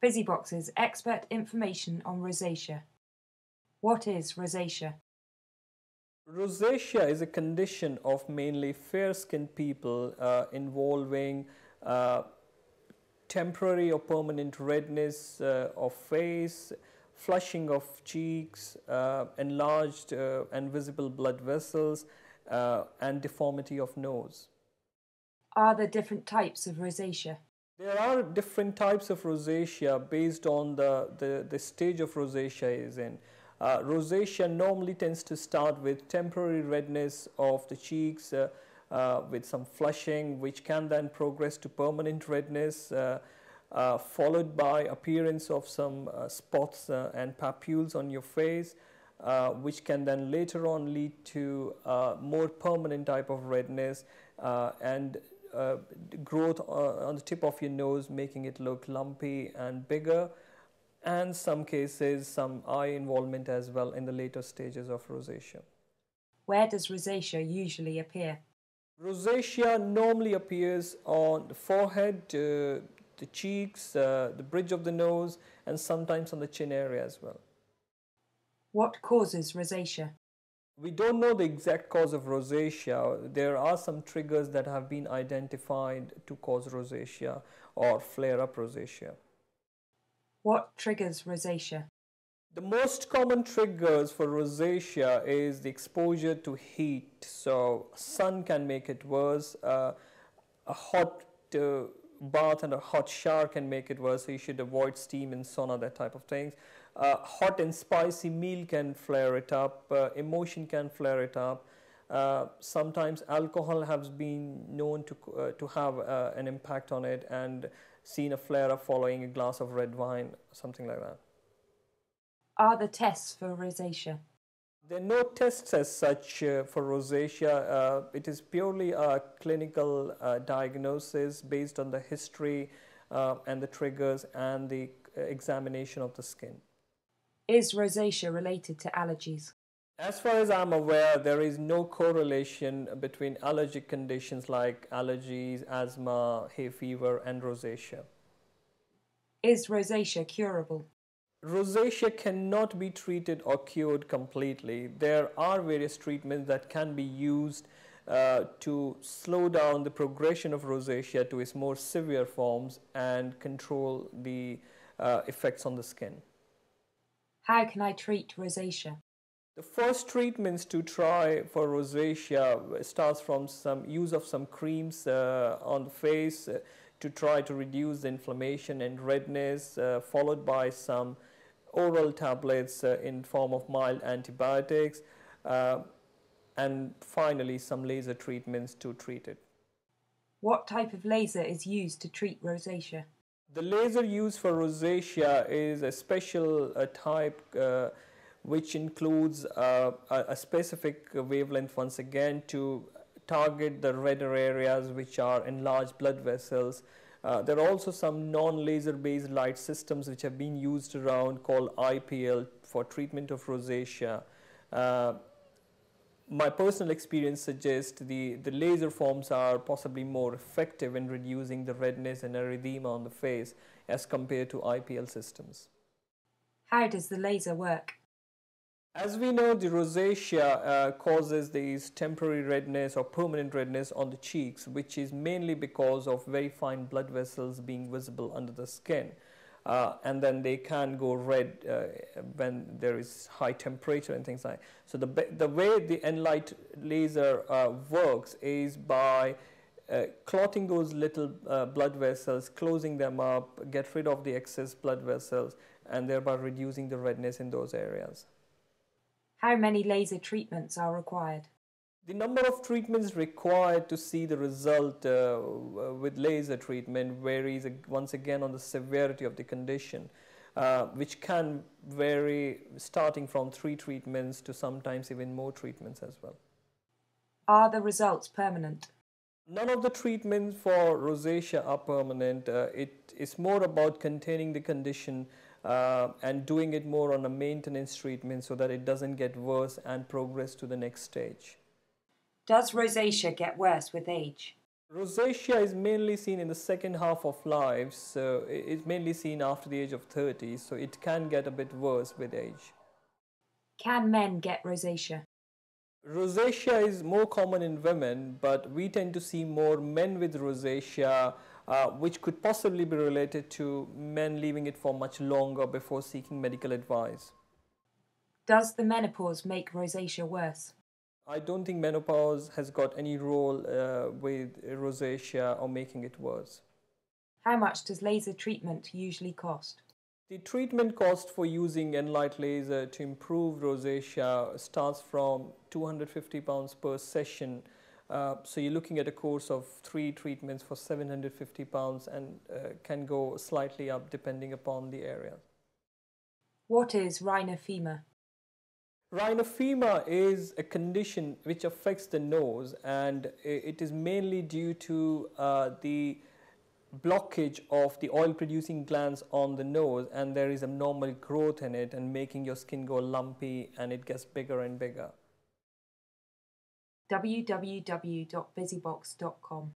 BusyBox's expert information on rosacea. What is rosacea? Rosacea is a condition of mainly fair-skinned people involving temporary or permanent redness of face, flushing of cheeks, enlarged and visible blood vessels, and deformity of nose. Are there different types of rosacea? There are different types of rosacea based on the stage of rosacea is in. Rosacea normally tends to start with temporary redness of the cheeks with some flushing, which can then progress to permanent redness, followed by appearance of some spots and papules on your face, which can then later on lead to more permanent type of redness and growth on the tip of your nose, making it look lumpy and bigger, and some cases some eye involvement as well in the later stages of rosacea. Where does rosacea usually appear? Rosacea normally appears on the forehead, the cheeks, the bridge of the nose, and sometimes on the chin area as well. What causes rosacea? We don't know the exact cause of rosacea. There are some triggers that have been identified to cause rosacea or flare up rosacea. What triggers rosacea? The most common triggers for rosacea is the exposure to heat. So sun can make it worse. A hot bath and a hot shower can make it worse. So you should avoid steam and sauna, that type of things. Hot and spicy meal can flare it up. Emotion can flare it up. Sometimes alcohol has been known to have an impact on it, and seen a flare up following a glass of red wine, something like that. Are there tests for rosacea? There are no tests as such for rosacea. It is purely a clinical diagnosis based on the history and the triggers and the examination of the skin. Is rosacea related to allergies? As far as I'm aware, there is no correlation between allergic conditions like allergies, asthma, hay fever, and rosacea. Is rosacea curable? Rosacea cannot be treated or cured completely. There are various treatments that can be used to slow down the progression of rosacea to its more severe forms and control the effects on the skin. How can I treat rosacea? The first treatments to try for rosacea starts from some use of some creams on the face to try to reduce the inflammation and redness, followed by some oral tablets in form of mild antibiotics, and finally some laser treatments to treat it. What type of laser is used to treat rosacea? The laser used for rosacea is a special type which includes a specific wavelength once again to target the redder areas which are enlarged blood vessels. There are also some non-laser based light systems which have been used around called IPL for treatment of rosacea. My personal experience suggests the laser forms are possibly more effective in reducing the redness and erythema on the face as compared to IPL systems. How does the laser work? As we know, the rosacea causes these temporary redness or permanent redness on the cheeks, which is mainly because of very fine blood vessels being visible under the skin. And then they can go red when there is high temperature and things like that. So the way the Enlight laser works is by clotting those little blood vessels, closing them up, get rid of the excess blood vessels, and thereby reducing the redness in those areas. How many laser treatments are required? The number of treatments required to see the result with laser treatment varies once again on the severity of the condition, which can vary starting from 3 treatments to sometimes even more treatments as well. Are the results permanent? None of the treatments for rosacea are permanent. It is more about containing the condition and doing it more on a maintenance treatment so that it doesn't get worse and progress to the next stage. Does rosacea get worse with age? Rosacea is mainly seen in the second half of life, so it's mainly seen after the age of 30, so it can get a bit worse with age. Can men get rosacea? Rosacea is more common in women, but we tend to see more men with rosacea, which could possibly be related to men leaving it for much longer before seeking medical advice. Does the menopause make rosacea worse? I don't think menopause has got any role with rosacea or making it worse. How much does laser treatment usually cost? The treatment cost for using Enlight laser to improve rosacea starts from £250 per session. So you're looking at a course of 3 treatments for £750 and can go slightly up depending upon the area. What is rhinophyma? Rhinophyma is a condition which affects the nose, and it is mainly due to the blockage of the oil producing glands on the nose, and there is abnormal growth in it and making your skin go lumpy, and it gets bigger and bigger. www.busybox.com